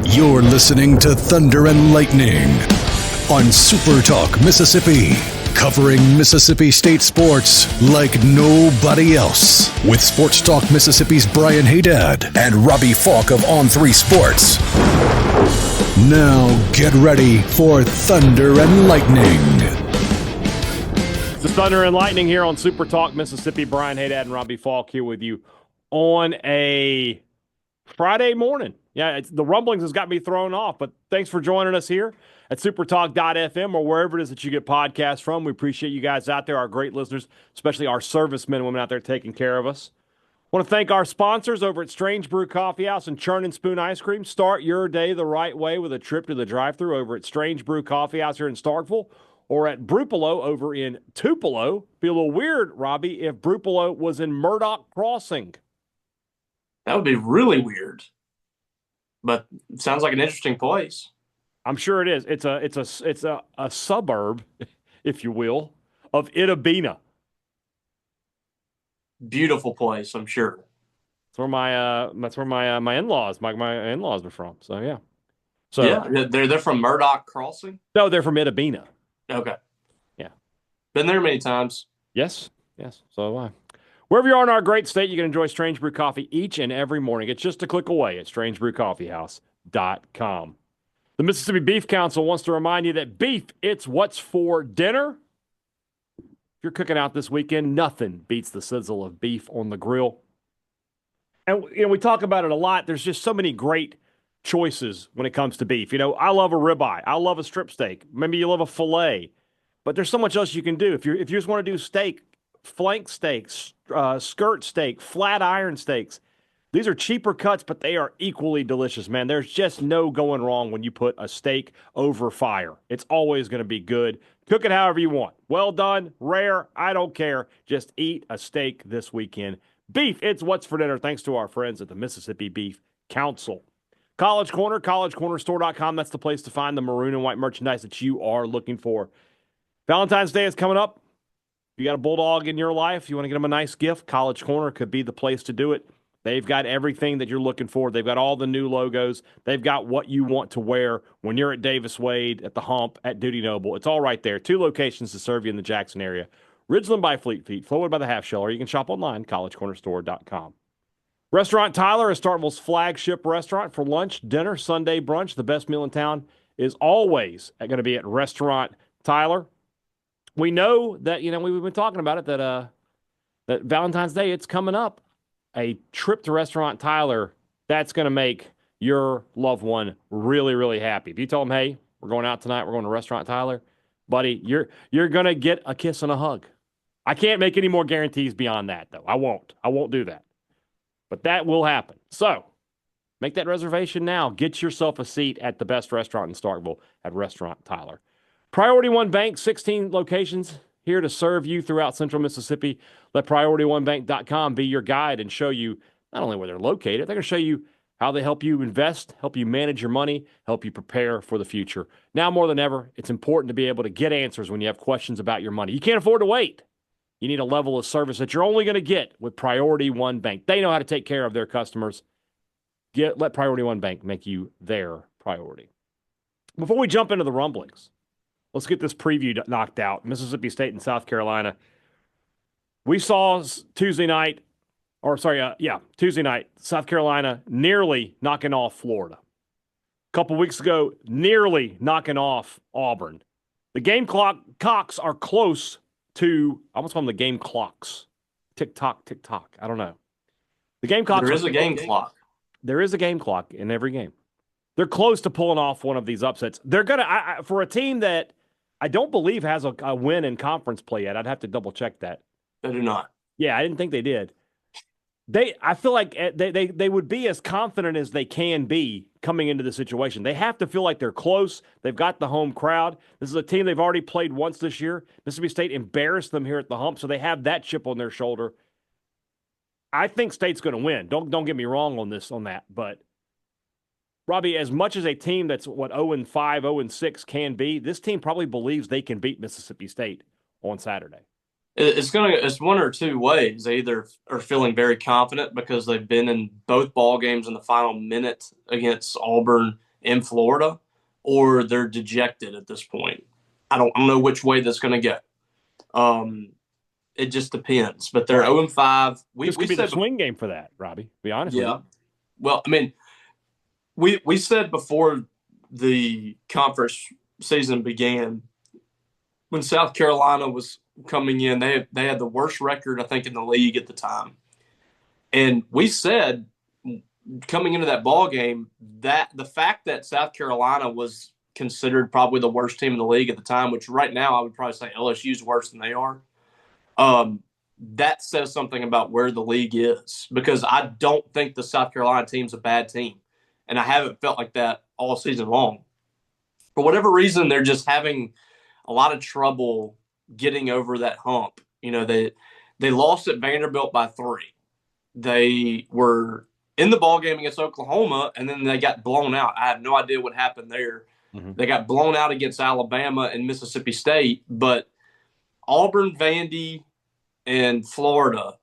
You're listening to Thunder and Lightning on SuperTalk Mississippi, covering Mississippi State sports like nobody else. With Sports Talk Mississippi's Brian Hadad and Robbie Faulk of On3 Sports. Now get ready for Thunder and Lightning. It's Thunder and Lightning here on SuperTalk Mississippi. Brian Hadad and Robbie Faulk here with you on a Friday morning. Yeah, the Rumblings has got me thrown off, but thanks for joining us here at supertalk.fm or wherever it is that you get podcasts from. We appreciate you guys out there, our great listeners, especially our servicemen and women out there taking care of us. I want to thank our sponsors over at Strange Brew Coffee House and Churn and Spoon Ice Cream. Start your day the right way with a trip to the drive-thru over at Strange Brew Coffee House here in Starkville or at Brupolo over in Tupelo. Be a little weird, Robbie, if Brupolo was in Murdoch Crossing. That would be really weird. But it sounds like an interesting place. I'm sure it is. It's a suburb, if you will, of Itabena. Beautiful place, I'm sure. That's where my in-laws my in-laws are from. So yeah. So yeah, they're from Murdoch Crossing. No, they're from Itabena. Okay. Yeah. Been there many times. Yes. So have I. Wherever you are in our great state, you can enjoy Strange Brew Coffee each and every morning. It's just a click away at strangebrewcoffeehouse.com. The Mississippi Beef Council wants to remind you that beef, it's what's for dinner. If you're cooking out this weekend, nothing beats the sizzle of beef on the grill. And we talk about it a lot. There's just so many great choices when it comes to beef. I love a ribeye. I love a strip steak. Maybe you love a filet. But there's so much else you can do. If you just want to do steak, flank steaks, skirt steak, flat iron steaks. These are cheaper cuts, but they are equally delicious, man. There's just no going wrong when you put a steak over fire. It's always going to be good. Cook it however you want. Well done, rare, I don't care. Just eat a steak this weekend. Beef, it's what's for dinner, thanks to our friends at the Mississippi Beef Council. College Corner, collegecornerstore.com. That's the place to find the maroon and white merchandise that you are looking for. Valentine's Day is coming up. You got a bulldog in your life, you want to get them a nice gift, College Corner could be the place to do it. They've got everything that you're looking for. They've got all the new logos. They've got what you want to wear when you're at Davis Wade, at the Hump, at Duty Noble. It's all right there. 2 locations to serve you in the Jackson area. Ridgeland by Fleet Feet, Flowwood by the Half Shell, or you can shop online, collegecornerstore.com. Restaurant Tyler is Starkville's flagship restaurant for lunch, dinner, Sunday brunch. The best meal in town is always going to be at Restaurant Tyler. We know that, we've been talking about it, that Valentine's Day, it's coming up. A trip to Restaurant Tyler, that's going to make your loved one really, really happy. If you tell them, hey, we're going out tonight, we're going to Restaurant Tyler, buddy, you're going to get a kiss and a hug. I can't make any more guarantees beyond that, though. I won't do that. But that will happen. So make that reservation now. Get yourself a seat at the best restaurant in Starkville at Restaurant Tyler. Priority One Bank, 16 locations here to serve you throughout central Mississippi. Let PriorityOneBank.com be your guide and show you not only where they're located, they're going to show you how they help you invest, help you manage your money, help you prepare for the future. Now more than ever, it's important to be able to get answers when you have questions about your money. You can't afford to wait. You need a level of service that you're only going to get with Priority One Bank. They know how to take care of their customers. Let Priority One Bank make you their priority. Before we jump into the rumblings, let's get this preview knocked out. Mississippi State and South Carolina. We saw Tuesday night, South Carolina nearly knocking off Florida. A couple weeks ago, nearly knocking off Auburn. The game clocks are close to, I almost call them the game clocks. Tick-tock, tick-tock. I don't know. The game clocks. There is a game clock. There is a game clock in every game. They're close to pulling off one of these upsets. They're going to, for a team that I don't believe has a win in conference play yet. I'd have to double check that. They do not. Yeah, I didn't think they did. I feel like they would be as confident as they can be coming into the situation. They have to feel like they're close. They've got the home crowd. This is a team they've already played once this year. Mississippi State embarrassed them here at the Hump, so they have that chip on their shoulder. I think State's going to win. Don't get me wrong on that. But Robbie, as much as a team that's 0-5, 0-6 can be, this team probably believes they can beat Mississippi State on Saturday. It's one or two ways. They either are feeling very confident because they've been in both ball games in the final minute against Auburn in Florida, or they're dejected at this point. I don't know which way that's going to go. It just depends. But they're 0-5. This could be the swing game for that, Robbie, to be honest with you. Well, I mean, we said before the conference season began, when South Carolina was coming in, they had the worst record, I think, in the league at the time. And we said coming into that ball game that the fact that South Carolina was considered probably the worst team in the league at the time, which right now I would probably say LSU's worse than they are, that says something about where the league is, because I don't think the South Carolina team's a bad team. And I haven't felt like that all season long. For whatever reason, they're just having a lot of trouble getting over that hump. You know, they lost at Vanderbilt by 3. They were in the ball game against Oklahoma, and then they got blown out. I have no idea what happened there. Mm-hmm. They got blown out against Alabama and Mississippi State, but Auburn, Vandy, and Florida,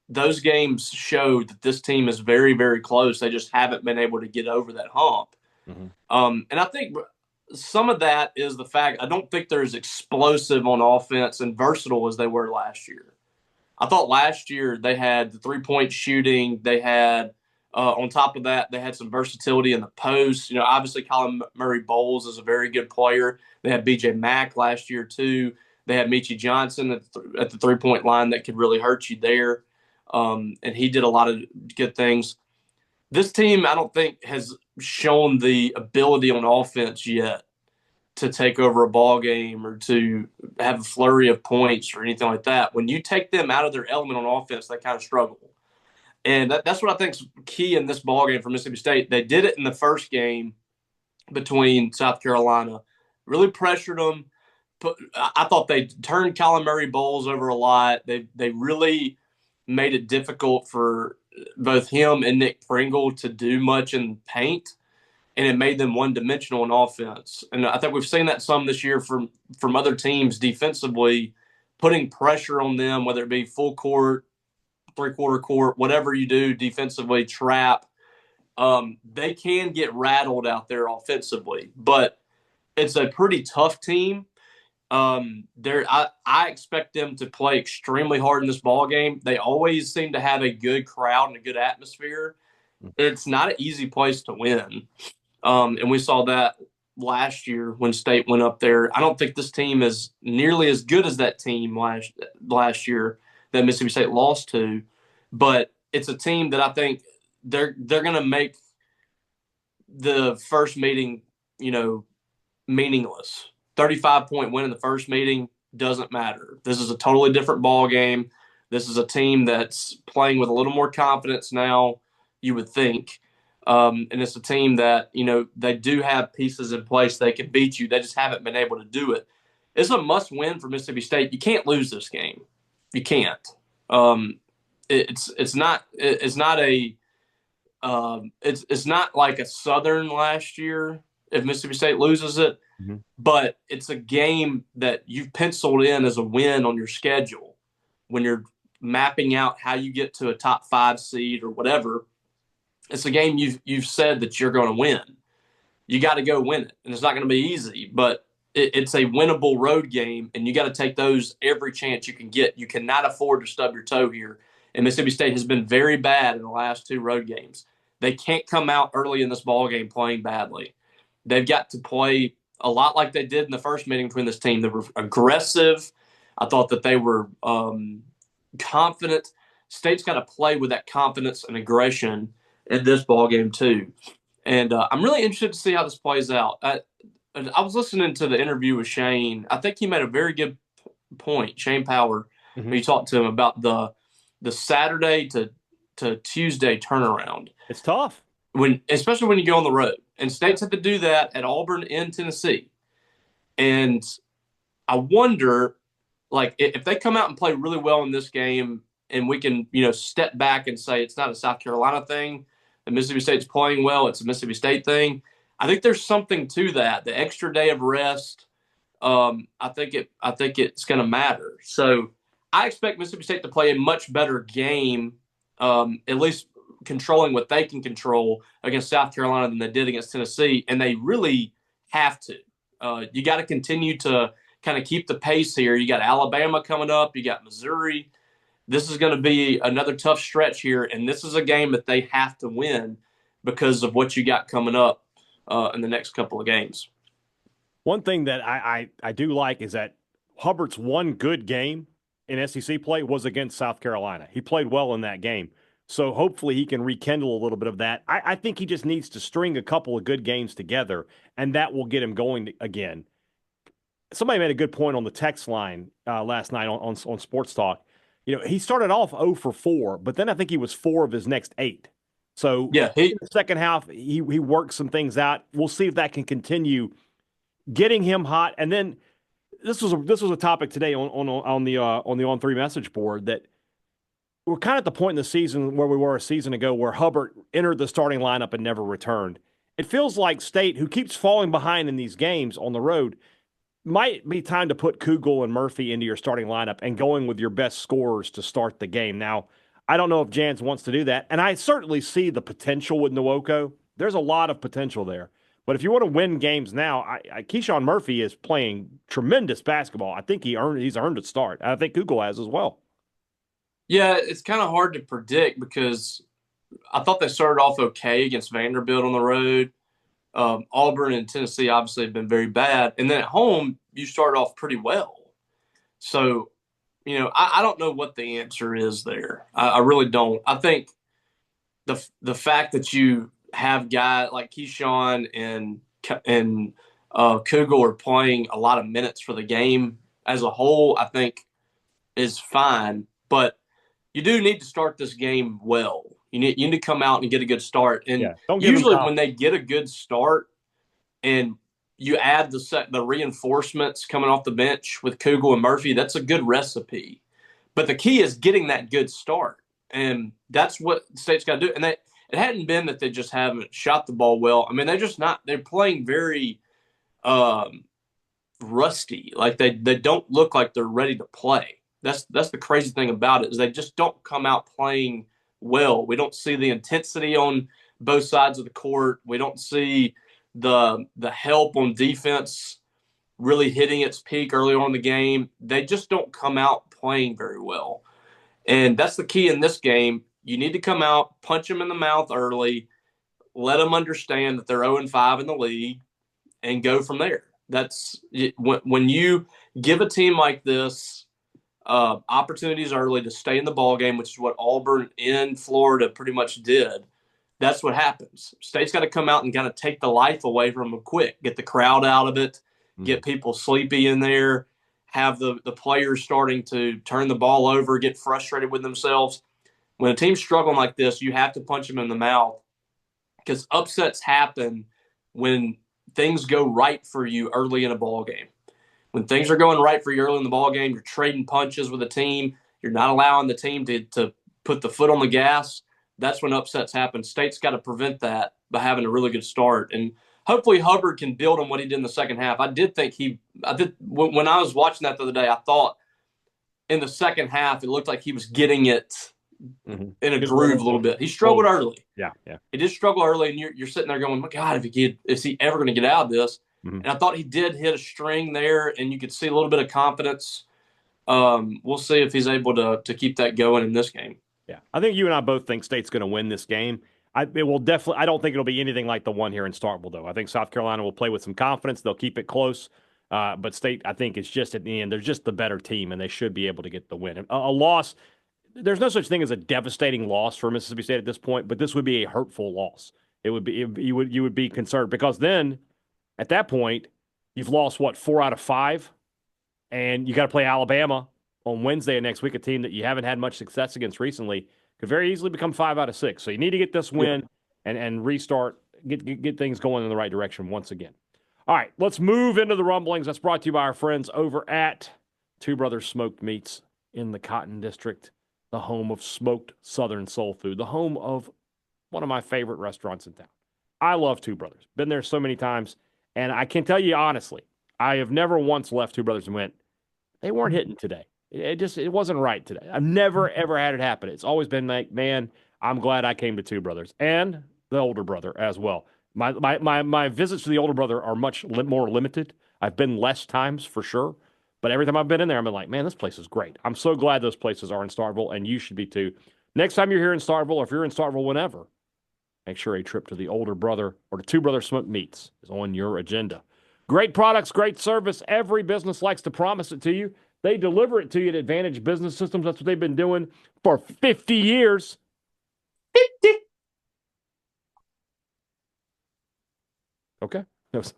those games showed that this team is very, very close. They just haven't been able to get over that hump. Mm-hmm. And I think some of that is the fact I don't think they're as explosive on offense and versatile as they were last year. I thought last year they had the three-point shooting. They had, on top of that, they had some versatility in the post. You know, obviously Colin Murray-Bowles is a very good player. They had B.J. Mack last year too. They had Michie Johnson at the three-point line that could really hurt you there. And he did a lot of good things. This team, I don't think, has shown the ability on offense yet to take over a ball game or to have a flurry of points or anything like that. When you take them out of their element on offense, they kind of struggle. And that's what I think is key in this ball game for Mississippi State. They did it in the first game between South Carolina, really pressured them. I thought they turned Colin Murray-Bowles over a lot. They really made it difficult for both him and Nick Pringle to do much in paint, and it made them one-dimensional in offense. And I think we've seen that some this year from other teams defensively, putting pressure on them, whether it be full court, three-quarter court, whatever you do defensively, trap. They can get rattled out there offensively, but it's a pretty tough team. I expect them to play extremely hard in this ball game. They always seem to have a good crowd and a good atmosphere. It's not an easy place to win. And we saw that last year when State went up there. I don't think this team is nearly as good as that team last year that Mississippi State lost to, but it's a team that I think they're going to make the first meeting, meaningless. 35-point win in the first meeting doesn't matter. This is a totally different ball game. This is a team that's playing with a little more confidence now, you would think. And it's a team that, they do have pieces in place. They can beat you. They just haven't been able to do it. It's a must-win for Mississippi State. You can't lose this game. You can't. It's not like a Southern last year if Mississippi State loses it. Mm-hmm. But it's a game that you've penciled in as a win on your schedule when you're mapping out how you get to a top 5 seed or whatever. It's a game you've said that you're going to win. You got to go win it, and it's not going to be easy, but it's a winnable road game, and you got to take those every chance you can get. You cannot afford to stub your toe here, and Mississippi State has been very bad in the last 2 road games. They can't come out early in this ball game playing badly. They've got to play a lot like they did in the first meeting between this team. They were aggressive. I thought that they were confident. State's got to play with that confidence and aggression in this ball game too. And I'm really interested to see how this plays out. I was listening to the interview with Shane. I think he made a very good point, Shane Power, when he talked to him about the Saturday to Tuesday turnaround. It's tough. Especially when you go on the road. And State's had to do that at Auburn and Tennessee. And I wonder, if they come out and play really well in this game and we can, step back and say it's not a South Carolina thing, the Mississippi State's playing well, it's a Mississippi State thing. I think there's something to that. The extra day of rest, I think it's going to matter. So I expect Mississippi State to play a much better game, at least controlling what they can control against South Carolina than they did against Tennessee, and they really have to. You got to continue to kind of keep the pace here. You got Alabama coming up. You got Missouri. This is going to be another tough stretch here, and this is a game that they have to win because of what you got coming up in the next couple of games. One thing that I do like is that Hubbart's one good game in SEC play was against South Carolina. He played well in that game. So hopefully he can rekindle a little bit of that. I think he just needs to string a couple of good games together, and that will get him going again. Somebody made a good point on the text line last night on Sports Talk. He started off 0 for 4, but then I think he was 4 of his next 8. So in the second half, he worked some things out. We'll see if that can continue getting him hot. And then this was a topic today on the On3 message board that we're kind of at the point in the season where we were a season ago where Hubbard entered the starting lineup and never returned. It feels like State, who keeps falling behind in these games on the road, might be time to put Kugel and Murphy into your starting lineup and going with your best scorers to start the game. Now, I don't know if Jans wants to do that, and I certainly see the potential with Nwoko. There's a lot of potential there. But if you want to win games now, Keyshawn Murphy is playing tremendous basketball. I think he's earned a start. I think Kugel has as well. Yeah, it's kind of hard to predict because I thought they started off okay against Vanderbilt on the road. Auburn and Tennessee obviously have been very bad. And then at home, you start off pretty well. So, I don't know what the answer is there. I really don't. I think the fact that you have guys like Keyshawn and Kugel are playing a lot of minutes for the game as a whole, I think is fine. But you do need to start this game well. You need to come out and get a good start. And usually when they get a good start and you add the reinforcements coming off the bench with Kugel and Murphy, that's a good recipe. But the key is getting that good start. And that's what the State's got to do. And it hadn't been that they just haven't shot the ball well. I mean, they're playing very rusty. Like they don't look like they're ready to play. That's the crazy thing about it is they just don't come out playing well. We don't see the intensity on both sides of the court. We don't see the help on defense really hitting its peak early on in the game. They just don't come out playing very well. And that's the key in this game. You need to come out, punch them in the mouth early, let them understand that they're 0-5 in the league, and go from there. That's when you give a team like this opportunities early to stay in the ball game, which is what Auburn in Florida pretty much did. That's what happens. State's got to come out and kind of take the life away from them quick, get the crowd out of it, get people sleepy in there, have the players starting to turn the ball over, get frustrated with themselves. When a team's struggling like this, you have to punch them in the mouth because upsets happen when things go right for you early in a ball game. When things are going right for you early in the ball game, you're trading punches with a team. You're not allowing the team to put the foot on the gas. That's when upsets happen. State's got to prevent that by having a really good start. And hopefully Hubbard can build on what he did in the second half. I did when I was watching that the other day, I thought in the second half it looked like he was getting it in a groove a little bit. He struggled early. Yeah. He did struggle early, and you're sitting there going, my God, is he ever going to get out of this? And I thought he did hit a string there, and you could see a little bit of confidence. We'll see if he's able to keep that going in this game. Yeah, I think you and I both think State's going to win this game. It will definitely. I don't think it'll be anything like the one here in Starkville, though. I think South Carolina will play with some confidence. They'll keep it close. But State, I think, is just at the end. They're just the better team, and they should be able to get the win. A loss. There's no such thing as a devastating loss for Mississippi State at this point, but this would be a hurtful loss. It would be. You would be concerned because then. At that point, you've lost, 4 out of 5, and you got to play Alabama on Wednesday of next week, a team that you haven't had much success against recently, could very easily become 5 out of 6. So you need to get this win and restart, get things going in the right direction once again. All right, let's move into the rumblings. That's brought to you by our friends over at Two Brothers Smoked Meats in the Cotton District, the home of smoked Southern soul food, the home of one of my favorite restaurants in town. I love Two Brothers. Been there so many times. And I can tell you honestly, I have never once left Two Brothers and went, they weren't hitting today. It wasn't right today. I've never, ever had it happen. It's always been like, man, I'm glad I came to Two Brothers and the older brother as well. My visits to the older brother are much more limited. I've been less times for sure, but every time I've been in there, I've been like, man, this place is great. I'm so glad those places are in Starkville, and you should be too. Next time you're here in Starkville, or if you're in Starkville whenever, make sure a trip to the older brother or the Two Brother Smoked Meats is on your agenda. Great products, great service. Every business likes to promise it to you. They deliver it to you at Advantage Business Systems. That's what they've been doing for 50 years. 50. Okay. That was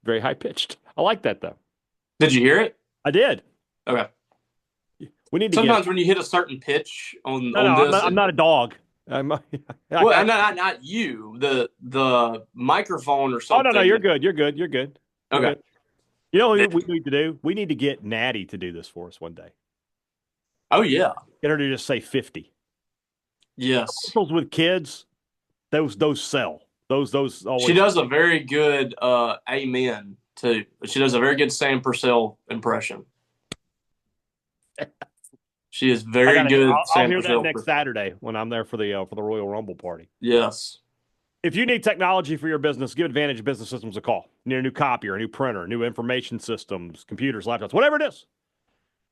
very high pitched. I like that, though. Did you hear it? I did. Okay. We need to sometimes when you hit a certain pitch on this. I'm not a dog. Well, not you. The microphone or something. Oh, no, you're good. You're good. Okay. You know what we need to do? We need to get Natty to do this for us one day. Oh, yeah. Get her to just say 50. Yes. Commercials with kids, those sell. Those always. She does a very good amen, too. She does a very good Sam Purcell impression. She is very good. I'll hear that next Saturday when I'm there for the Royal Rumble party. Yes. If you need technology for your business, give Advantage Business Systems a call. You need a new copier, a new printer, new information systems, computers, laptops, whatever it is.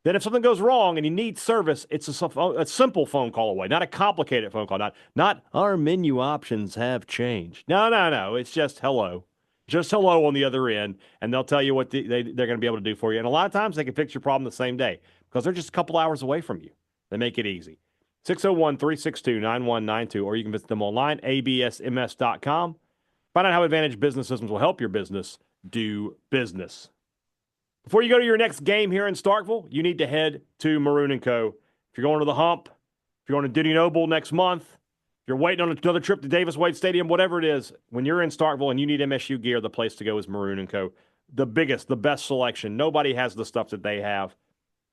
Then if something goes wrong and you need service, it's a simple phone call away, not a complicated phone call. Not our menu options have changed. No. It's just hello. Just hello on the other end, and they'll tell you what they're going to be able to do for you. And a lot of times they can fix your problem the same day because they're just a couple hours away from you. They make it easy. 601-362-9192, or you can visit them online, absms.com. Find out how Advantage Business Systems will help your business do business. Before you go to your next game here in Starkville, you need to head to Maroon & Co. If you're going to the Hump, if you're going to Dudy Noble next month, if you're waiting on another trip to Davis Wade Stadium, whatever it is, when you're in Starkville and you need MSU gear, the place to go is Maroon & Co. The biggest, the best selection. Nobody has the stuff that they have.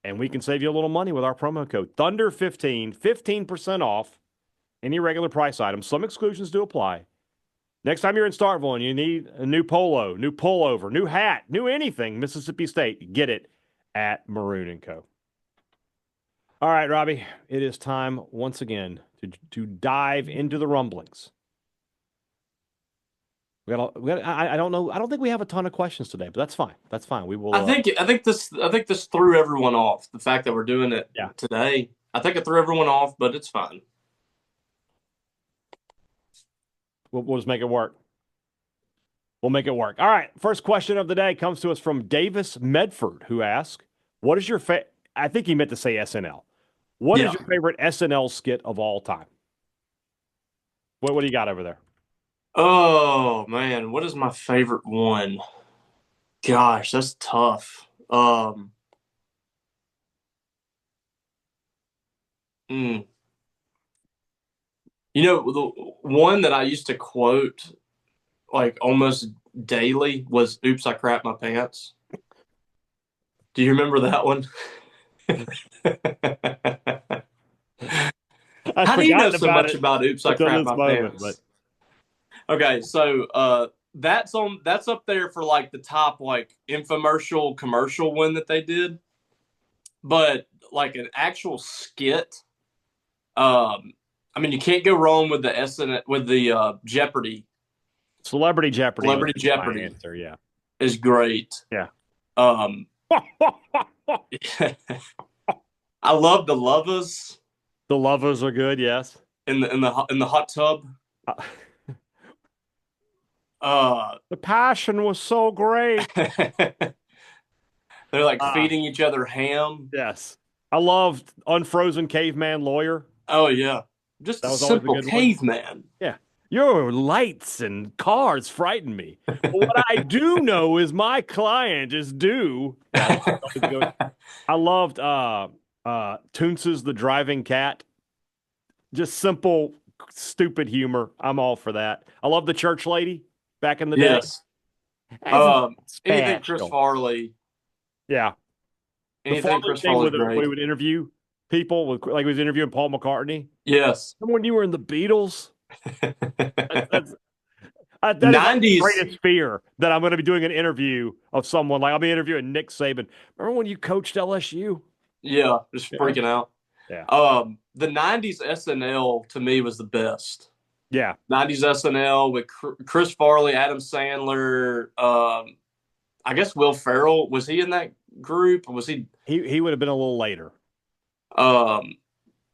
And we can save you a little money with our promo code Thunder15, 15% off any regular price items. Some exclusions do apply. Next time you're in Starkville and you need a new polo, new pullover, new hat, new anything, Mississippi State, get it at Maroon & Co. All right, Robbie, it is time once again to dive into the rumblings. I don't know. I don't think we have a ton of questions today, but that's fine. That's fine. We will. I think this threw everyone off. The fact that we're doing it today, I think it threw everyone off, but it's fine. We'll just make it work. We'll make it work. All right. First question of the day comes to us from Davis Medford, who asks, "What is your I think he meant to say SNL. What is your favorite SNL skit of all time?" What do you got over there? Oh, man. What is my favorite one? Gosh, that's tough. You know, the one that I used to quote like almost daily was "Oops, I crapped my pants." Do you remember that one? How do you know so much about "Oops, I crapped my pants"? But... Okay, so that's up there for like the top like infomercial commercial one that they did, but like an actual skit. I mean, you can't go wrong with the Jeopardy. Celebrity Jeopardy. Celebrity Jeopardy. Answer, yeah, is great. Yeah. I love the lovers. The lovers are good. Yes. In the hot tub. The passion was so great. They're like feeding each other ham. Yes. I loved Unfrozen Caveman Lawyer. Oh, yeah. Just a simple caveman. Yeah. Your lights and cars frighten me. But what I do know is my client is due. I loved Toonces the Driving Cat. Just simple, stupid humor. I'm all for that. I love the church lady back in the day. Anything Chris Farley. Yeah. Anything Chris Farley when he would interview people, like he was interviewing Paul McCartney. Yes. Remember when you were in the Beatles? That 90s. Is my greatest fear that I'm going to be doing an interview of someone. Like I'll be interviewing Nick Saban. Remember when you coached LSU? Yeah, just freaking out. Yeah. The 90s SNL to me was the best. Yeah. 90s SNL with Chris Farley, Adam Sandler, I guess Will Ferrell. Was he in that group? Or was he? He would have been a little later.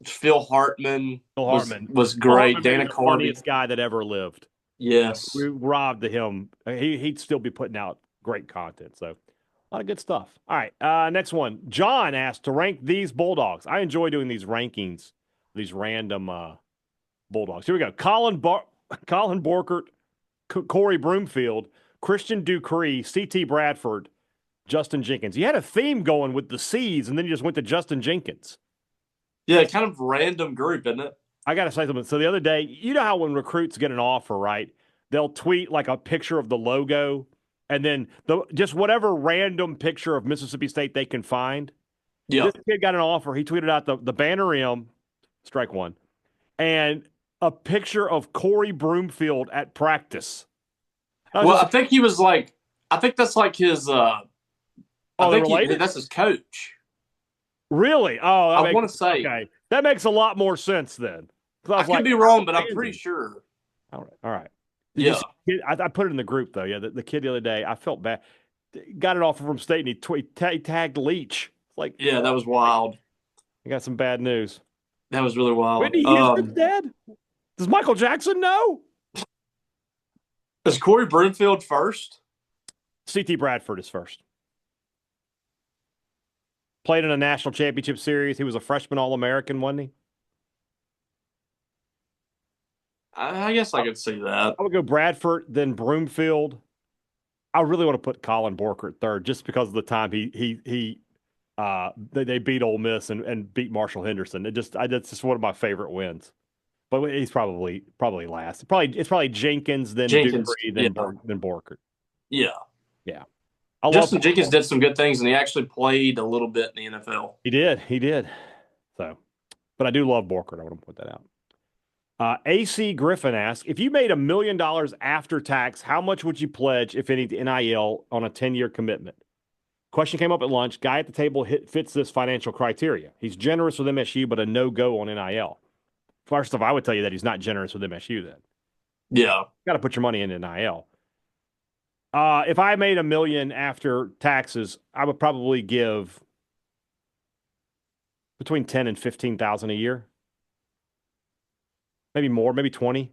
Phil Hartman, Phil Hartman was Phil great. Hartman Dana the Carvey. funniest guy that ever lived. Yes. We robbed him. He'd still be putting out great content. So a lot of good stuff. All right. Next one. John asked to rank these Bulldogs. I enjoy doing these rankings, these random Bulldogs. Here we go. Colin Borkert, Corey Broomfield, Christian Dupree, C.T. Bradford, Justin Jenkins. You had a theme going with the C's, and then you just went to Justin Jenkins. Yeah, kind of random group, isn't it? I got to say something. So the other day, you know how when recruits get an offer, right? They'll tweet like a picture of the logo and then just whatever random picture of Mississippi State they can find. Yeah. This kid got an offer. He tweeted out the banner M, strike one, and a picture of Corey Broomfield at practice. I think he was like, I think that's like his, I think that's his coach. Really? Oh, I want to say. Okay. That makes a lot more sense then. I could be wrong, but I'm pretty sure. All right. Yeah. I put it in the group, though. Yeah, the kid the other day, I felt bad. Got an offer from State, and he tagged Leach. Like, yeah, that was wild. I got some bad news. That was really wild. Whitney Houston's dead? Does Michael Jackson know? Is Corey Broomfield first? C.T. Bradford is first. Played in a national championship series. He was a freshman All-American, wasn't he? I guess I could see that. I would go Bradford, then Broomfield. I really want to put Colin Borkert third just because of the time they beat Ole Miss and beat Marshall Henderson. That's just one of my favorite wins. But he's probably last. It's probably Jenkins, then Dupree, then Borkert. Yeah. Yeah. Justin Jenkins did some good things, and he actually played a little bit in the NFL. He did. So, but I do love Borkert. I want to put that out. AC Griffin asks, if you made $1 million after tax, how much would you pledge, if any, to NIL on a 10-year commitment? Question came up at lunch. Guy at the table fits this financial criteria. He's generous with MSU, but a no-go on NIL. First off, I would tell you that he's not generous with MSU then. Yeah. Got to put your money in NIL. If I made $1 million after taxes, I would probably give between $10,000 and $15,000 a year. Maybe more, maybe 20.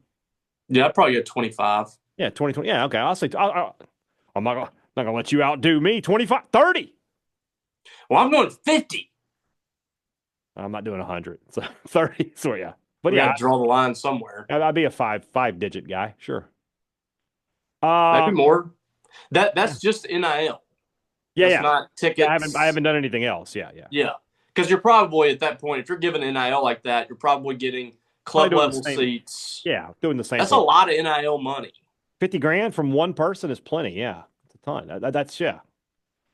Yeah, I'd probably get 25. Yeah, 20. Yeah, okay. I'll say I'm not gonna let you outdo me. 25, 30. Well, I'm going 50. I'm not doing 100. So 30. So yeah. But we yeah, gotta draw the line somewhere. I'd be a five-digit guy, sure. Maybe more. That's just NIL. Yeah, not tickets. Yeah, I haven't done anything else. Yeah. Yeah, because you're probably at that point, if you're giving NIL like that, you're probably getting club level seats. Yeah, doing the same. That's thing. A lot of NIL money. $50,000 from one person is plenty. Yeah, it's a ton. That's yeah.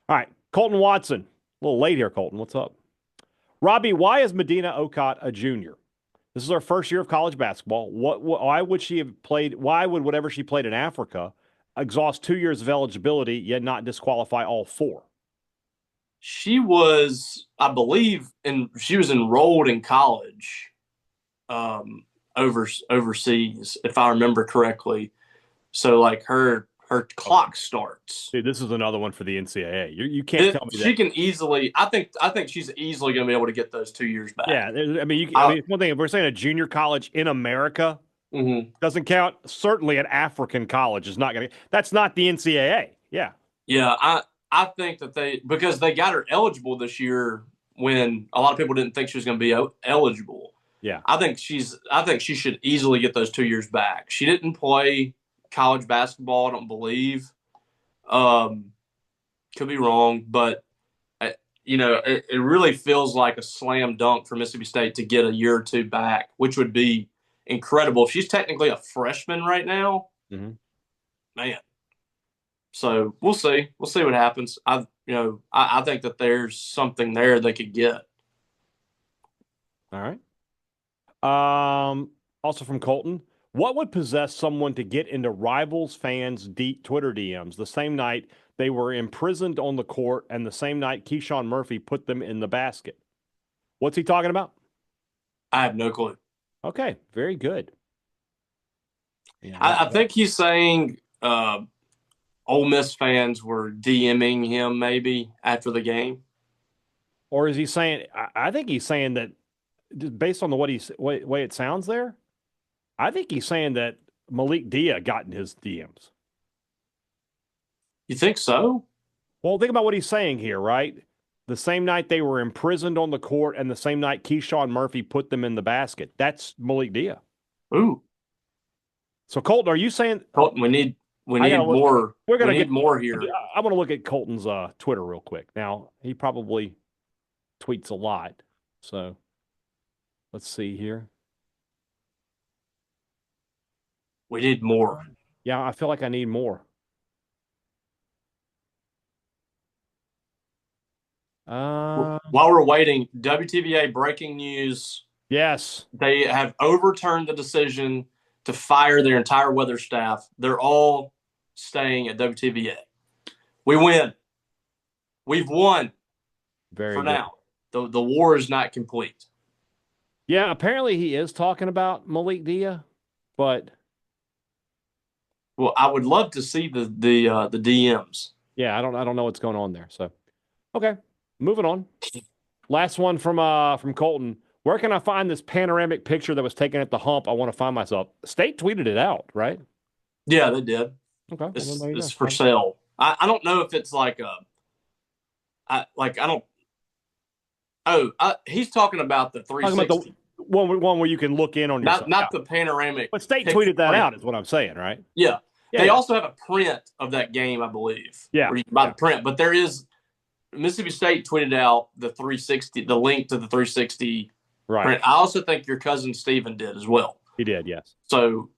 All right, Colton Watson. A little late here, Colton. What's up, Robbie? Why is Medina Okot a junior? This is her first year of college basketball. Why would she have played? Why would whatever she played in Africa exhaust 2 years of eligibility, yet not disqualify all 4? She was, I believe, she was enrolled in college overseas, if I remember correctly. So, like, her clock starts. Dude, this is another one for the NCAA. You can't tell me that. She can easily. I think she's easily going to be able to get those 2 years back. Yeah, I mean, it's one thing if we're saying a junior college in America doesn't count. Certainly, an African college is not going to. That's not the NCAA. Yeah. Yeah, I think that because they got her eligible this year when a lot of people didn't think she was going to be eligible. Yeah, I think she should easily get those 2 years back. She didn't play college basketball, I don't believe. Could be wrong, but it really feels like a slam dunk for Mississippi State to get a year or two back, which would be incredible. If she's technically a freshman right now, man. So we'll see. We'll see what happens. I think that there's something there they could get. All right. Also from Colton, what would possess someone to get into rivals fans' Twitter DMs the same night they were imprisoned on the court and the same night Keyshawn Murphy put them in the basket? What's he talking about? I have no clue. Okay, very good. Yeah, I think he's saying Ole Miss fans were DMing him maybe after the game. or is he saying? I think he's saying that just based on the way it sounds there. I think he's saying that Malik Dia got in his DMs. You think so? Well, think about what he's saying here, right? The same night they were imprisoned on the court, and the same night Keyshawn Murphy put them in the basket. That's Malik Dia. Ooh. So Colton, are you saying Colton, we need more. We're gonna get more here. I want to look at Colton's Twitter real quick. Now he probably tweets a lot, so let's see here. We need more. Yeah, I feel like I need more. While we're waiting, WTVA breaking news. Yes. They have overturned the decision to fire their entire weather staff. They're all staying at WTVA. We win. We've won. Very for good. now. The war is not complete. Yeah, apparently he is talking about Malik Dia, but well, I would love to see the DMs. Yeah, I don't know what's going on there. So, okay, moving on. Last one from Colton. Where can I find this panoramic picture that was taken at the hump? I want to find myself. State tweeted it out, right? Yeah, they did. Okay, it's for sale. I don't know if it's like he's talking about the 360. Talking about the one where you can look in on yourself. Not the panoramic. But State tweeted that out, is what I'm saying, right? Yeah. They also have a print of that game, I believe. Yeah. Where you can buy the print. But there is Mississippi State tweeted out the 360, the link to the 360 right. print. I also think your cousin Steven did as well. He did, yes. So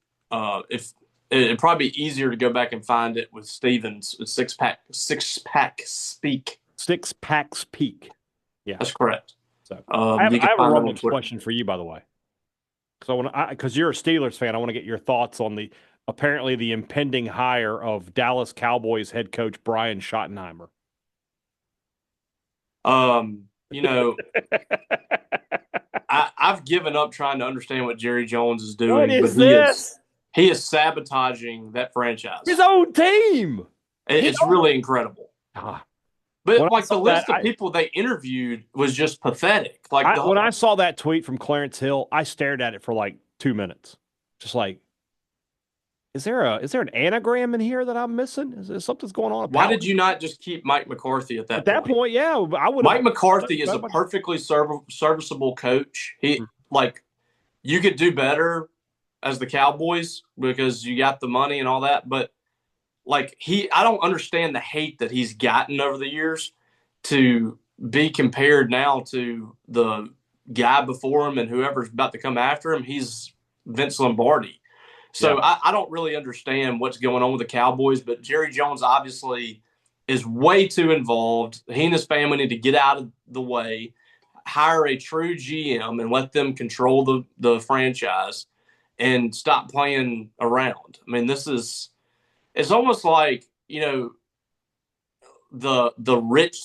if it'd probably be easier to go back and find it with Steven's six pack speak. 6 packs peak. Yeah, that's correct. So I have a Rumblings question for you, by the way, because you're a Steelers fan. I want to get your thoughts on the impending hire of Dallas Cowboys head coach Brian Schottenheimer. I've given up trying to understand what Jerry Jones is doing. What is this? He is sabotaging that franchise. His own team. It's really incredible. But like the list of people they interviewed was just pathetic. Like when I saw that tweet from Clarence Hill, I stared at it for like 2 minutes. Just like, is there an anagram in here that I'm missing? Is something's going on? Why did you not just keep Mike McCarthy at that point? At that point, yeah, I would. Mike McCarthy is a perfectly serviceable coach. You could do better as the Cowboys because you got the money and all that, but I don't understand the hate that he's gotten over the years to be compared now to the guy before him and whoever's about to come after him. He's Vince Lombardi. So yeah. I don't really understand what's going on with the Cowboys, but Jerry Jones obviously is way too involved. He and his family need to get out of the way, hire a true GM and let them control the franchise and stop playing around. I mean, it's almost like, the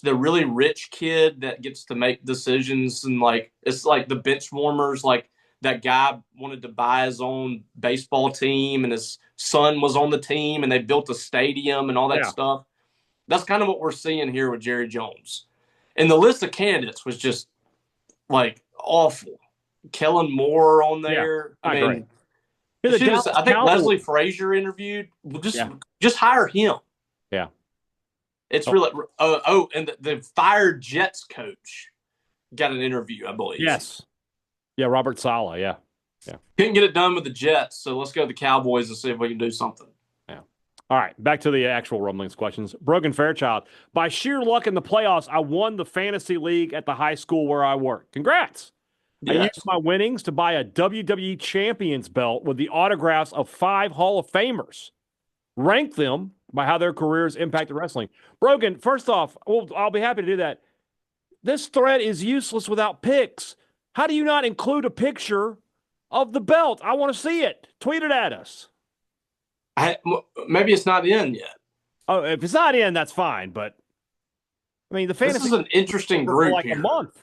really rich kid that gets to make decisions, and it's like the bench warmers, like that guy wanted to buy his own baseball team and his son was on the team and they built a stadium and all that stuff. That's kind of what we're seeing here with Jerry Jones. And the list of candidates was just awful. Kellen Moore on there. Yeah, I mean, I think Leslie Frazier interviewed. Just hire him. Yeah. It's really and the fired Jets coach got an interview, I believe. Yes. Yeah, Robert Saleh, yeah. Couldn't get it done with the Jets, so let's go to the Cowboys and see if we can do something. Yeah. All right, back to the actual Rumblings questions. Brogan Fairchild, by sheer luck in the playoffs, I won the fantasy league at the high school where I work. Congrats. Yes. I used my winnings to buy a WWE Champions belt with the autographs of 5 Hall of Famers. Rank them by how their careers impacted wrestling. Brogan, first off, I'll be happy to do that. This thread is useless without pics. How do you not include a picture of the belt? I want to see it. Tweet it at us. Maybe it's not in yet. Oh, if it's not in, that's fine. But I mean, the fantasy. This is an interesting group for a month.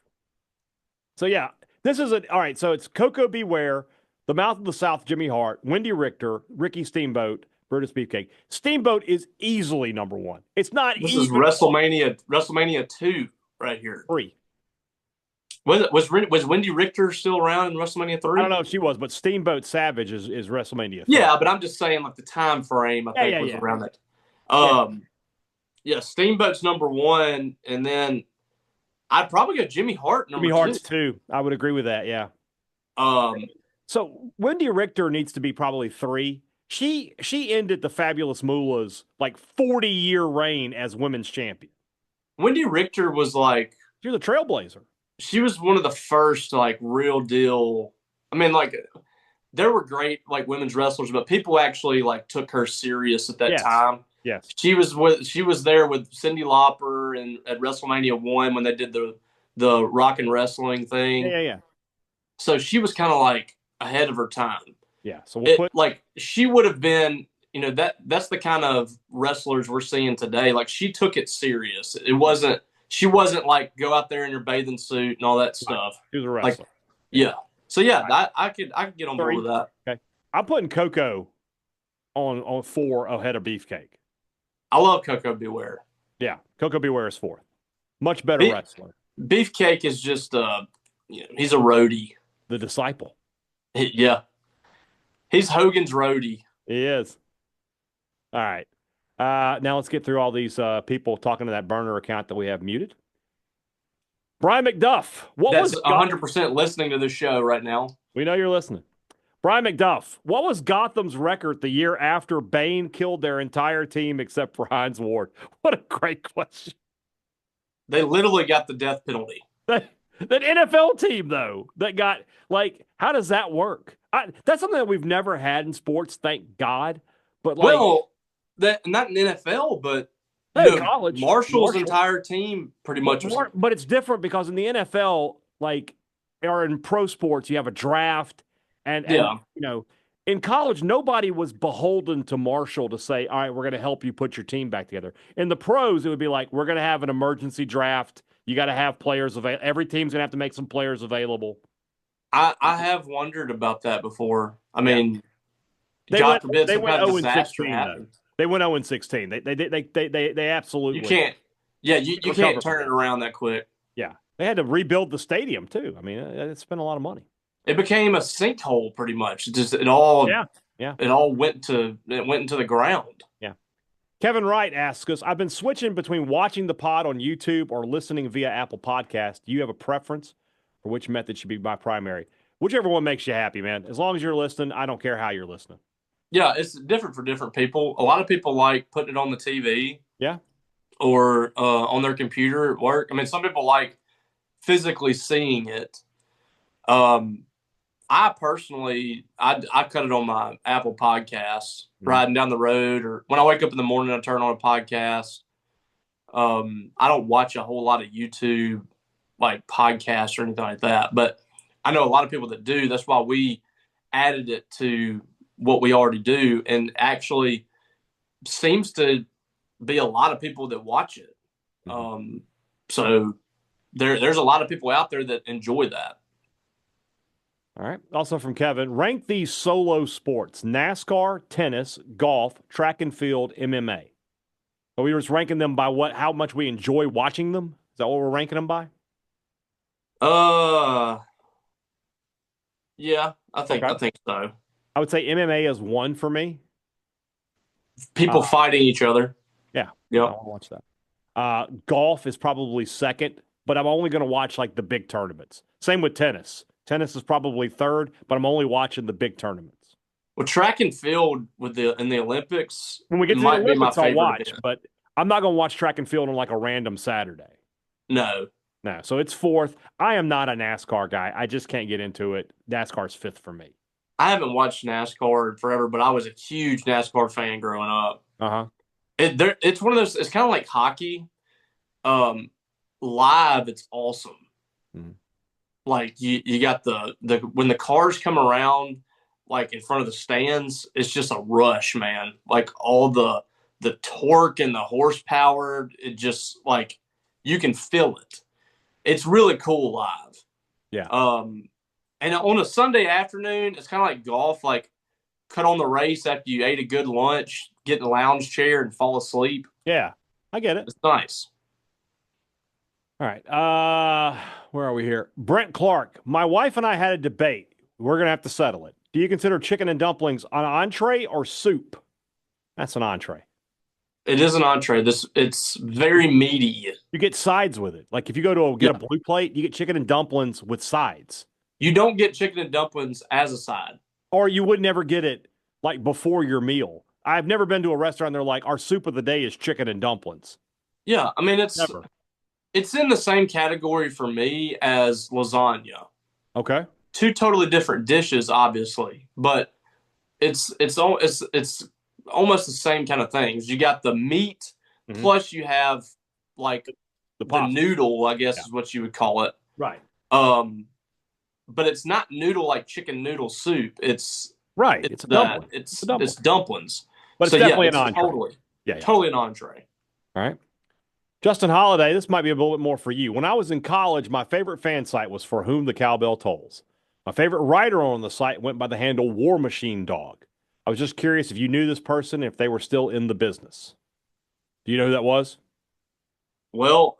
So yeah, This is all right. So it's Coco Beware, The Mouth of the South, Jimmy Hart, Wendy Richter, Ricky Steamboat, Brutus Beefcake. Steamboat is easily number one. It's not This even is WrestleMania 2 right here. 3. Was Wendy Richter still around in WrestleMania 3? I don't know if she was, but Steamboat Savage is WrestleMania 3. Yeah, but I'm just saying, like, the time frame, I think, was around that. Yeah, Steamboat's number 1, and then I'd probably go Jimmy Hart number 2. Jimmy Hart's 2. I would agree with that, yeah. So Wendy Richter needs to be probably 3. She ended the Fabulous Moolah's, like, 40-year reign as women's champion. Wendy Richter was, like... She was a trailblazer. She was one of the first, like, real deal. I mean, like, there were great, like, women's wrestlers, but people actually, like, took her serious at that time. Yes. She was there with Cyndi Lauper and at WrestleMania 1 when they did the rock and wrestling thing. Yeah. So she was kind of, like, ahead of her time. Yeah. So like, she would have been, you know, that's the kind of wrestlers we're seeing today. Like, she took it serious. She wasn't like, go out there in your bathing suit and all that stuff. She was a wrestler. Like, yeah. So yeah, I could get on board with that. Okay. I'm putting Coco on 4 ahead of Beefcake. I love Coco Beware. Yeah. Coco Beware is 4th. Much better wrestler. Beefcake is just he's a roadie. The disciple. Yeah. He's Hogan's roadie. He is. All right. Now let's get through all these people talking to that burner account that we have muted. Brian McDuff. That's 100% listening to the show right now. We know you're listening. Brian McDuff. What was Gotham's record the year after Bane killed their entire team except for Hines Ward? What a great question. They literally got the death penalty. That NFL team, though, that got, like, how does that work? That's something that we've never had in sports, thank God. But, like... Well... not in NFL, but college. Marshall's entire team pretty much was. But it's different because in the NFL, like, or in pro sports, you have a draft. And you know, in college, nobody was beholden to Marshall to say, all right, we're going to help you put your team back together. In the pros, it would be like, we're going to have an emergency draft. You got to have players available. Every team's going to have to make some players available. I have wondered about that before. I mean, they God went, forbid they some went kind of 0-16, disaster though. happens. They went 0-16. They absolutely. You can't. Yeah, you can't turn it around that quick. Yeah, they had to rebuild the stadium too. I mean, it spent a lot of money. It became a sinkhole pretty much. It all went into the ground. Yeah. Kevin Wright asks us, I've been switching between watching the pod on YouTube or listening via Apple Podcast. Do you have a preference for which method should be my primary? Whichever one makes you happy, man. As long as you're listening, I don't care how you're listening. Yeah, it's different for different people. A lot of people like putting it on the TV. Yeah. Or on their computer at work. I mean, some people like physically seeing it. I personally, I cut it on my Apple Podcasts, riding down the road, or when I wake up in the morning, I turn on a podcast. I don't watch a whole lot of YouTube, like, podcasts or anything like that. But I know a lot of people that do. That's why we added it to what we already do, and actually seems to be a lot of people that watch it. So there's a lot of people out there that enjoy that. All right. Also from Kevin, rank these solo sports: NASCAR, tennis, golf, track and field, MMA. Are we just ranking them by how much we enjoy watching them? Is that what we're ranking them by? Yeah, I think so. I would say MMA is 1 for me. People fighting each other. Yeah. Yep. I want to watch that. Golf is probably 2nd, but I'm only going to watch, like, the big tournaments. Same with tennis. Tennis is probably 3rd, but I'm only watching the big tournaments. Well, track and field in the Olympics. When we get to the Olympics, I'll watch, but I'm not going to watch track and field on, like, a random Saturday. No. So it's 4th. I am not a NASCAR guy. I just can't get into it. NASCAR's 5th for me. I haven't watched NASCAR in forever, but I was a huge NASCAR fan growing up. It's one of those. It's kind of like hockey. Live, it's awesome. Mm-hmm. Like you got the when the cars come around, like in front of the stands, it's just a rush, man. Like all the torque and the horsepower, it just, like, you can feel it. It's really cool live. Yeah. And on a Sunday afternoon, it's kind of like golf, like cut on the race after you ate a good lunch, get in a lounge chair and fall asleep. Yeah, I get it. It's nice. All right. Where are we here? Brent Clark. My wife and I had a debate. We're going to have to settle it. Do you consider chicken and dumplings an entree or soup? That's an entree. It is an entree. It's very meaty. You get sides with it. Like if you go to get a blue plate, you get chicken and dumplings with sides. You don't get chicken and dumplings as a side. Or you would never get it like before your meal. I've never been to a restaurant. They're like, our soup of the day is chicken and dumplings. Yeah, I mean it's Never. It's in the same category for me as lasagna. Okay. Two totally different dishes, obviously, but it's almost the same kind of things. You got the meat, plus you have like the noodle, I guess is what you would call it. Right. But it's not noodle like chicken noodle soup. It's right. It's a dumpling. It's dumplings. But it's definitely an entree. Totally an entree. All right. Justin Holiday, this might be a little bit more for you. When I was in college, my favorite fan site was For Whom the Cowbell Tolls. My favorite writer on the site went by the handle War Machine Dog. I was just curious if you knew this person, if they were still in the business. Do you know who that was? Well,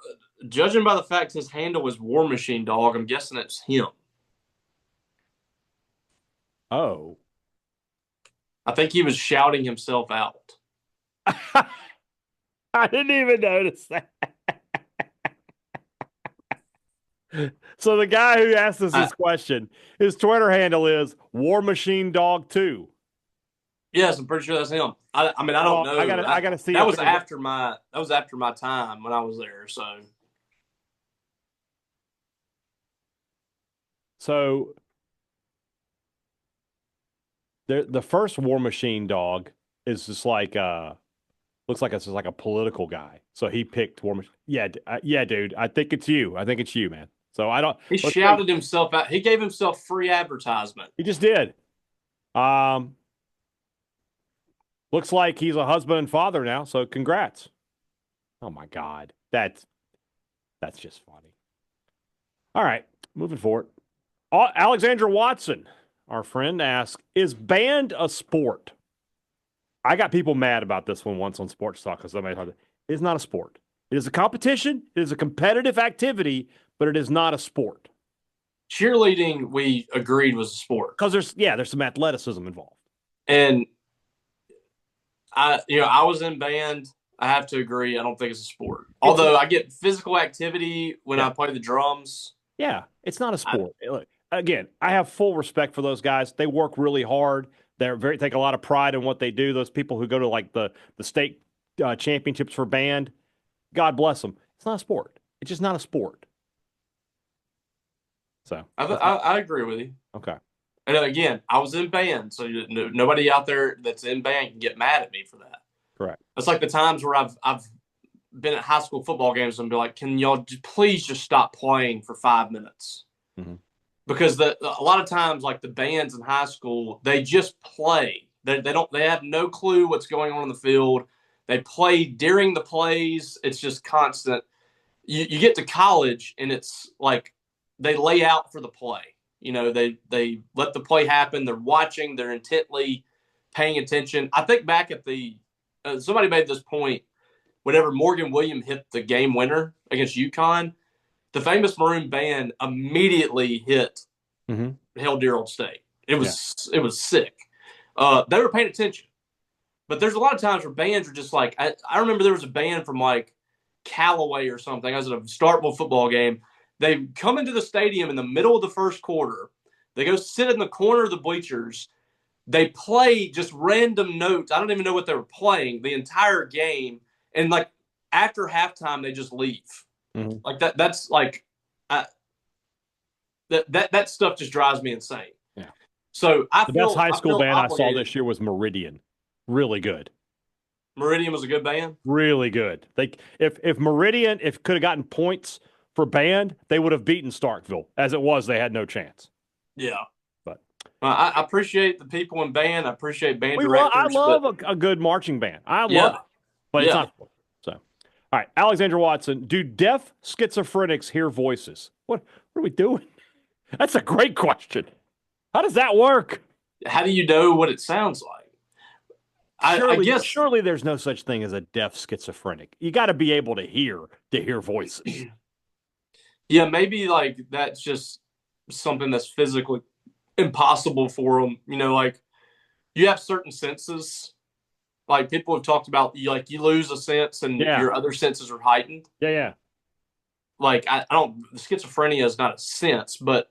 judging by the fact his handle was War Machine Dog, I'm guessing it's him. Oh. I think he was shouting himself out. I didn't even notice that. So the guy who asked us this question, his Twitter handle is War Machine Dog 2. Yes, I'm pretty sure that's him. I mean, I don't know. I gotta see. That was after my time when I was there. So the first War Machine Dog is just like looks like it's just like a political guy. So he picked War Machine. Yeah, dude. I think it's you. I think it's you, man. So I don't. He shouted himself out. He gave himself free advertisement. He just did. Looks like he's a husband and father now. So congrats. Oh my God, that's just funny. All right, moving forward. Alexandra Watson, our friend, asks, "Is band a sport?" I got people mad about this one once on Sports Talk because somebody thought it is not a sport. It is a competition. It is a competitive activity, but it is not a sport. Cheerleading, we agreed, was a sport because there's some athleticism involved. And I was in band. I have to agree. I don't think it's a sport. Although I get physical activity when I play the drums. Yeah, it's not a sport. Look, again, I have full respect for those guys. They work really hard. Take a lot of pride in what they do. Those people who go to like the state championships for band, God bless them. It's not a sport. It's just not a sport. So I agree with you. Okay. And again, I was in band, so nobody out there that's in band can get mad at me for that. Correct. It's like the times where I've been at high school football games and be like, "Can y'all please just stop playing for 5 minutes?" Mm-hmm. Because a lot of times, like the bands in high school, they just play. They have no clue what's going on in the field. They play during the plays. It's just constant. You get to college and it's like they lay out for the play. They let the play happen. They're watching. They're intently paying attention. I think back at somebody made this point. Whenever Morgan Williams hit the game winner against UConn, the famous Maroon Band immediately hit Hail Dear Old State. It was sick. They were paying attention. But there's a lot of times where bands are just like, I remember there was a band from like Callaway or something. I was at a Starkville football game. They come into the stadium in the middle of the first quarter. They go sit in the corner of the bleachers. They play just random notes. I don't even know what they were playing the entire game. And like after halftime, they just leave. Mm-hmm. Like that's like that stuff just drives me insane. Yeah. So the best high school band I saw this year was Meridian. Really good. Meridian was a good band. Really good. If Meridian could have gotten points for band, they would have beaten Starkville. As it was, they had no chance. Yeah. But I appreciate the people in band. I appreciate band directors. I love a good marching band. I love it. But it's not. So, all right, Alexandra Watson. Do deaf schizophrenics hear voices? What are we doing? That's a great question. How does that work? How do you know what it sounds like? I guess surely there's no such thing as a deaf schizophrenic. You got to be able to hear voices. Yeah, maybe like that's just something that's physically impossible for them. Like you have certain senses. Like people have talked about, you lose a sense and your other senses are heightened. Yeah. Like I don't. Schizophrenia is not a sense, but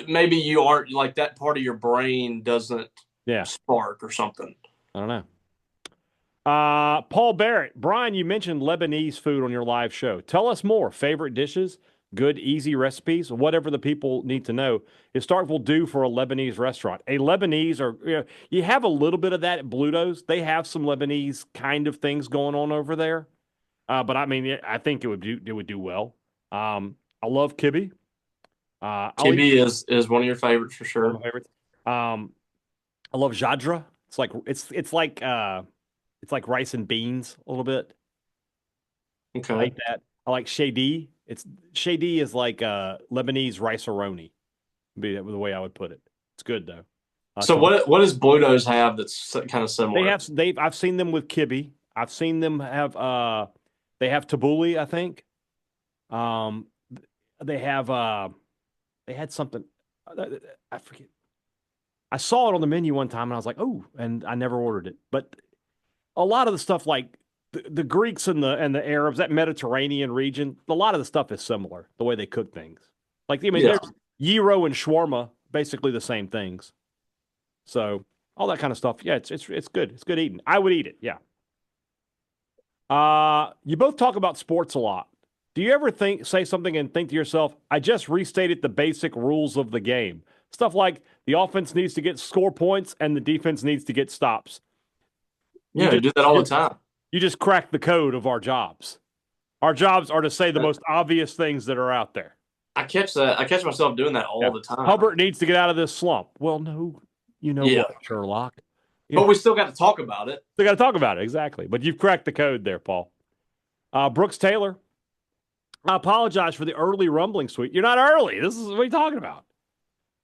maybe you aren't like that part of your brain doesn't spark or something. I don't know. Paul Barrett, Brian, you mentioned Lebanese food on your live show. Tell us more. Favorite dishes, good, easy recipes, whatever the people need to know. Is Starkville due for a Lebanese restaurant? A Lebanese, or you have a little bit of that at Bluto's. They have some Lebanese kind of things going on over there. But I mean, I think it would do well. I love kibbe. Kibbe is one of your favorites for sure. One of my favorites. I love jadra. It's like rice and beans a little bit. Okay. I like that. I like shadi. Shadi is like Lebanese rice-a-roni. Would be the way I would put it. It's good though. So what does Bluto's have that's kind of similar? I've seen them with kibbe. I've seen them have they have tabbouleh, I think. They had something I forget. I saw it on the menu one time and I was like, "Oh," and I never ordered it. But a lot of the stuff like the Greeks and the Arabs, that Mediterranean region, a lot of the stuff is similar, the way they cook things. Like, there's gyro and shawarma, basically the same things. So all that kind of stuff. Yeah, it's good. It's good eating. I would eat it. Yeah. You both talk about sports a lot. Do you ever say something and think to yourself, I just restated the basic rules of the game? Stuff like the offense needs to get score points and the defense needs to get stops. Yeah, I do that all the time. You just cracked the code of our jobs. Our jobs are to say the most obvious things that are out there. I catch that. I catch myself doing that all the time. Hubbard needs to get out of this slump. Well, no, what, Sherlock. But we still got to talk about it. We got to talk about it, exactly. But you've cracked the code there, Paul. Brooks Taylor, I apologize for the early Rumblings tweet. You're not early. This is what are you talking about?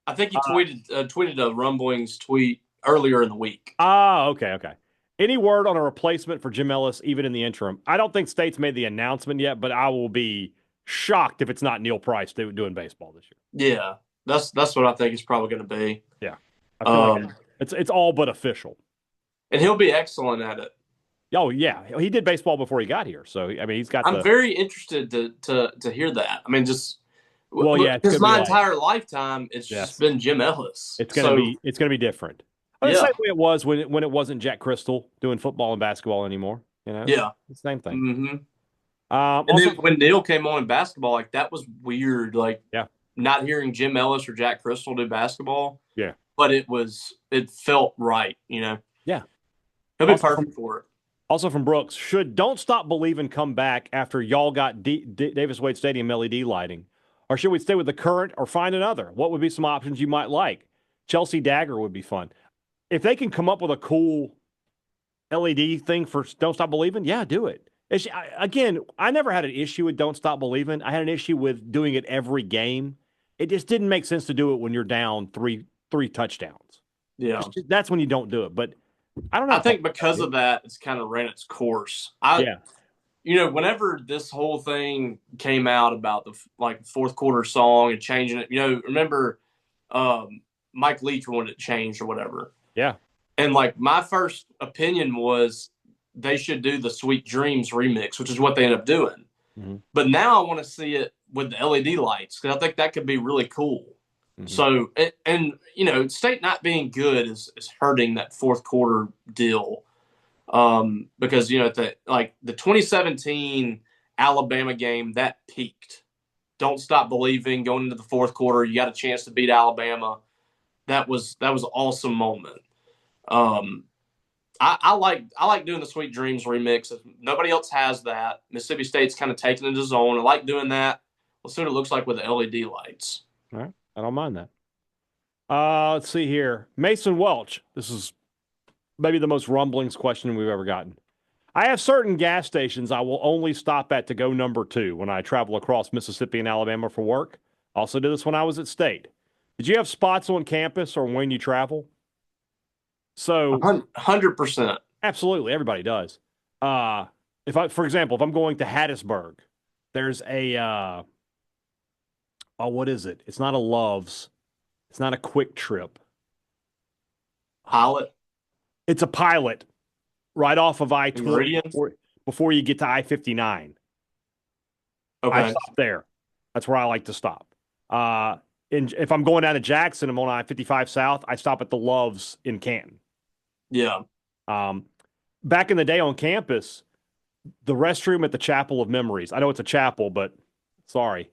I think he tweeted a Rumblings tweet earlier in the week. Okay. Any word on a replacement for Jim Ellis, even in the interim? I don't think State's made the announcement yet, but I will be shocked if it's not Neil Price doing baseball this year. Yeah, that's what I think it's probably going to be. Yeah, I feel like it's all but official. And he'll be excellent at it. Oh yeah, he did baseball before he got here, so I mean he's got. I'm very interested to hear that. I mean, just because my entire lifetime it's just been Jim Ellis. It's gonna be different. The same way it was when it wasn't Jack Crystal doing football and basketball anymore. Yeah, it's the same thing. Mm-hmm. And then when Neil came on in basketball, like that was weird. Like, not hearing Jim Ellis or Jack Crystal do basketball. Yeah, but it felt right. Yeah, he'll be perfect for it. Also from Brooks, should Don't Stop Believin' come back after y'all got Davis Wade Stadium LED lighting, or should we stay with the current or find another? What would be some options you might like? Chelsea Dagger would be fun. If they can come up with a cool LED thing for Don't Stop Believin', yeah, do it. I never had an issue with Don't Stop Believin'. I had an issue with doing it every game. It just didn't make sense to do it when you're down three touchdowns. Yeah. That's when you don't do it. But I don't know. I think because of that, it's kind of ran its course. Whenever this whole thing came out about the fourth quarter song and changing it, remember Mike Leach wanted it changed or whatever. Yeah. And my first opinion was they should do the Sweet Dreams remix, which is what they end up doing. Mm-hmm. But now I want to see it with the LED lights because I think that could be really cool. Mm-hmm. So, State not being good is hurting that fourth quarter deal because, the 2017 Alabama game, that peaked. Don't Stop Believing going into the fourth quarter. You got a chance to beat Alabama. That was an awesome moment. I like doing the Sweet Dreams remix. If nobody else has that, Mississippi State's kind of taking it as own. I like doing that. We'll see what it looks like with the LED lights. All right. I don't mind that. Let's see here. Mason Welch. This is maybe the most Rumblings question we've ever gotten. I have certain gas stations I will only stop at to go number 2 when I travel across Mississippi and Alabama for work. Also did this when I was at State. Did you have spots on campus or when you travel? So 100%. absolutely, everybody does. For example, if I'm going to Hattiesburg, there's a what is it? It's not a Love's. It's not a Quick Trip. Pilot. It's a Pilot right off of I-20 Meridian? before you get to I-59. Okay. I stop there. That's where I like to stop. If I'm going down to Jackson, I'm on I-55 South. I stop at the Love's in Canton. Yeah. Back in the day on campus, the restroom at the Chapel of Memories. I know it's a chapel, but sorry.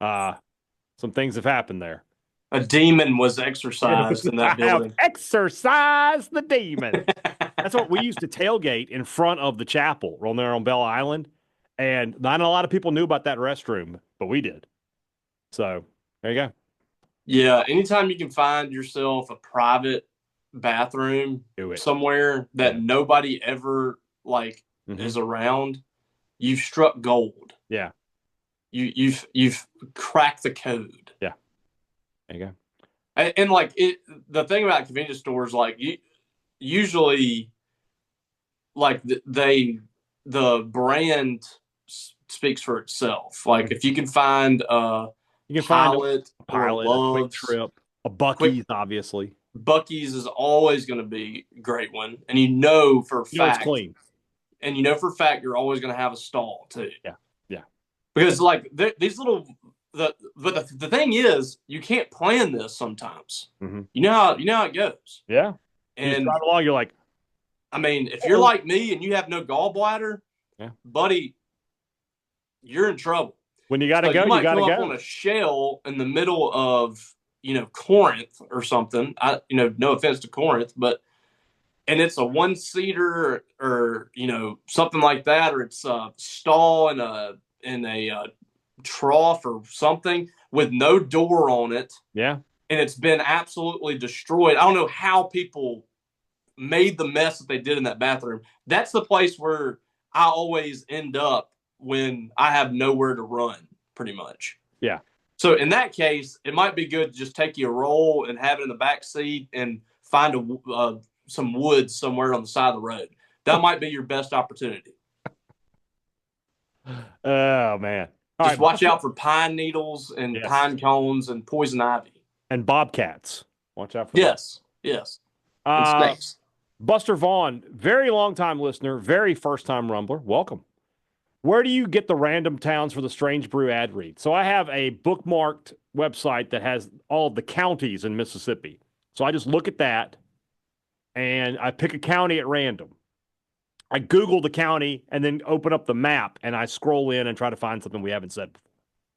Some things have happened there. A demon was exorcised in that building. I have exorcised the demon. That's what we used to tailgate in front of the chapel, right there on Bell Island. And not a lot of people knew about that restroom, but we did. So there you go. Yeah. Anytime you can find yourself a private bathroom somewhere that nobody ever is around, you've struck gold. Yeah. You've cracked the code. Yeah. There you go. And the thing about convenience stores, usually the brand speaks for itself. Like if you can find a Pilot, a Quick Trip, a Buc-ee's, obviously. Buc-ee's is always going to be a great one, and for a fact it's clean, and for a fact you're always going to have a stall too. Yeah. Because these little but the thing is, you can't plan this sometimes. Mm-hmm. You know how it goes. Yeah. And you drive along, you're like, I mean, if you're like me and you have no gallbladder, buddy, you're in trouble. When you got to go, you might got to come go. up on a shell in the middle of Corinth or something. No offense to Corinth, and it's a one-seater or something like that, or it's a stall in a trough or something with no door on it. Yeah. And it's been absolutely destroyed. I don't know how people made the mess that they did in that bathroom. That's the place where I always end up when I have nowhere to run, pretty much. Yeah. So in that case, it might be good to just take you a roll and have it in the back seat and find some woods somewhere on the side of the road. That might be your best opportunity. Oh, man. Just watch out for pine needles and pine cones and poison ivy. And bobcats. Watch out for that. Yes. And snakes. Buster Vaughn, very long-time listener, very first-time Rumbler. Welcome. Where do you get the random towns for the Strange Brew ad read? So I have a bookmarked website that has all of the counties in Mississippi. So I just look at that, and I pick a county at random. I Google the county and then open up the map, and I scroll in and try to find something we haven't said before.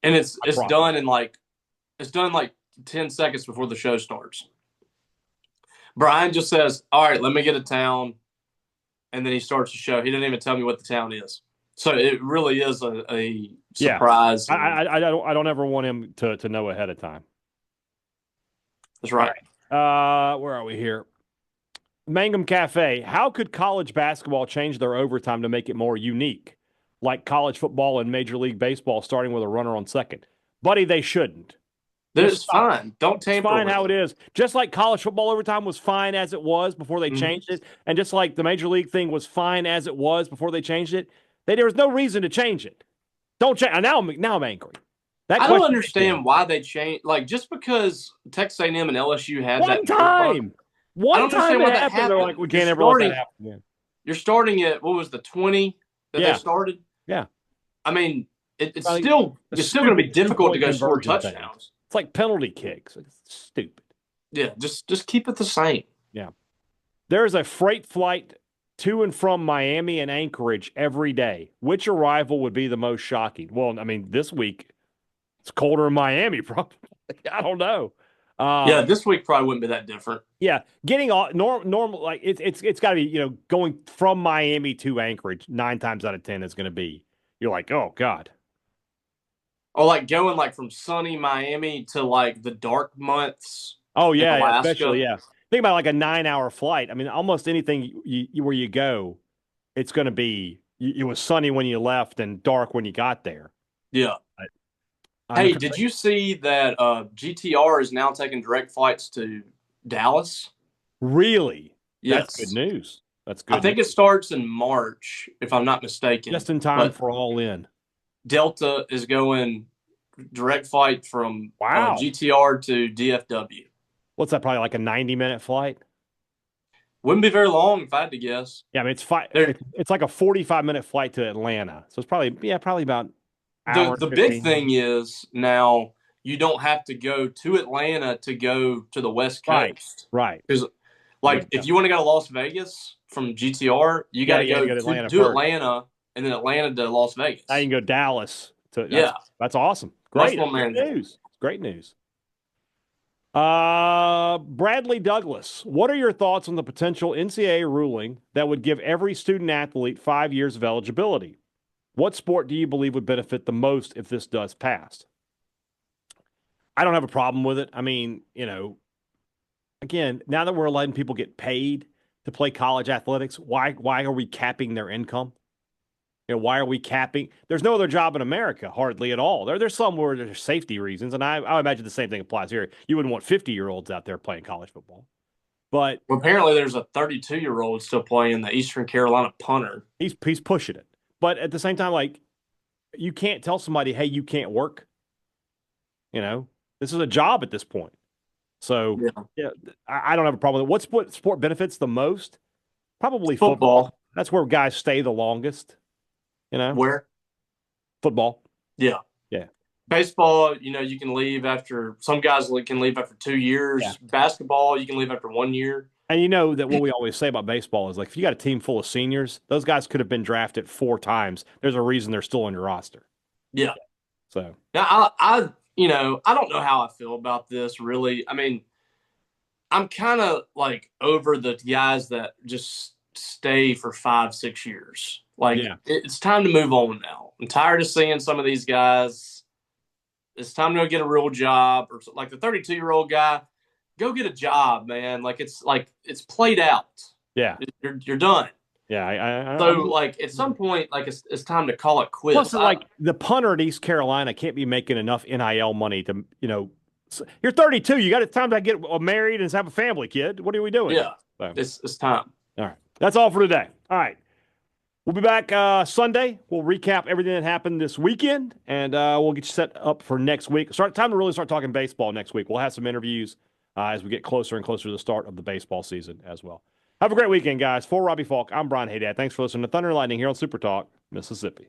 And it's done in 10 seconds before the show starts. Brian just says, all right, let me get a town. And then he starts the show. He didn't even tell me what the town is. So it really is a surprise. I don't ever want him to know ahead of time. That's right. Where are we here? Mangum Cafe. How could college basketball change their overtime to make it more unique? Like college football and Major League Baseball starting with a runner on second. Buddy, they shouldn't. It's fine. Don't tamper. It's fine how it is. Just like college football overtime was fine as it was before they changed it, and just like the Major League thing was fine as it was before they changed it, there was no reason to change it. Don't change. Now I'm angry. I don't understand why they changed. Just because Texas A&M and LSU had one time it happened. They're like, we can't ever let that happen again. You're starting at what was the 20 that they started? Yeah. I mean, it's still going to be difficult to go score touchdowns. It's like penalty kicks. It's stupid. Yeah, just keep it the same. Yeah. There is a freight flight to and from Miami and Anchorage every day. Which arrival would be the most shocking? Well, I mean, this week it's colder in Miami, probably. I don't know. This week probably wouldn't be that different. Yeah, getting normal like it's got to be going from Miami to Anchorage 9 times out of 10 is going to be you're like, oh God. Or going from sunny Miami to the dark months. Oh yeah, especially Think about a 9-hour flight. I mean, almost anything where you go, it's going to be. It was sunny when you left and dark when you got there. Yeah. Hey, did you see that GTR is now taking direct flights to Dallas? Really? That's good Yes. news. That's I good think it news. starts in March, if I'm not mistaken. Just in time But for All In. Delta is going direct flight from Wow. GTR to DFW. What's that? Probably like a 90-minute flight? Wouldn't be very long if I had to guess. Yeah, I mean, There, it's like a 45-minute flight to Atlanta. So it's probably about the hour and the big 15. thing is now you don't have to go to Atlanta to go to the West Right. Coast. Right. Because, There like, you go. if you want to go to Las Vegas from GTR, you got to You got to go go to Atlanta to first. Atlanta and then Atlanta to Las Now you Vegas. can go Dallas to Yeah, that's awesome. much Great. more That's great manageable. news. It's great news. Bradley Douglas, what are your thoughts on the potential NCAA ruling that would give every student athlete 5 years of eligibility? What sport do you believe would benefit the most if this does pass? I don't have a problem with it. I mean, again, now that we're letting people get paid to play college athletics, why are we capping their income? Why are we capping? There's no other job in America, hardly at all. There's some where there's safety reasons, and I imagine the same thing applies here. You wouldn't want 50-year-olds out there playing college football, but Well, apparently, there's a 32-year-old still playing the Eastern Carolina punter. he's pushing it. But at the same time, like you can't tell somebody, hey, you can't work. This is a job at this point. So Yeah, yeah, I don't have a problem with it. What sport benefits the most? Probably football. football. That's where guys stay the longest. Where? Football. Yeah. Yeah. Baseball, you can leave after some guys can leave after 2 years. Yeah. Basketball, you can leave after 1 year. And you know that what we always say about baseball is like if you got a team full of seniors, those guys could have been drafted 4 times. There's a reason they're still on your roster. Yeah. So Now, I don't know how I feel about this really. I mean, I'm kind of like over the guys that just stay for 5, 6 years. Like yeah. it's time to move on now. I'm tired of seeing some of these guys. It's time to go get a real job, or like the 32-year-old guy. Go get a job, man. Like it's played out. Yeah. You're done. Yeah. So like at some point, like it's time to call it Plus, quits. like the punter at East Carolina can't be making enough NIL money to, you're 32. You got it's time to get married and have a family, kid. What are we doing? Yeah, So, it's time. all right. That's all for today. All right. We'll be back Sunday. We'll recap everything that happened this weekend, and we'll get you set up for next week. Time to really start talking baseball next week. We'll have some interviews as we get closer and closer to the start of the baseball season as well. Have a great weekend, guys. For Robbie Faulk, I'm Brian Hadad. Thanks for listening to Thunder and Lightning here on Super Talk, Mississippi.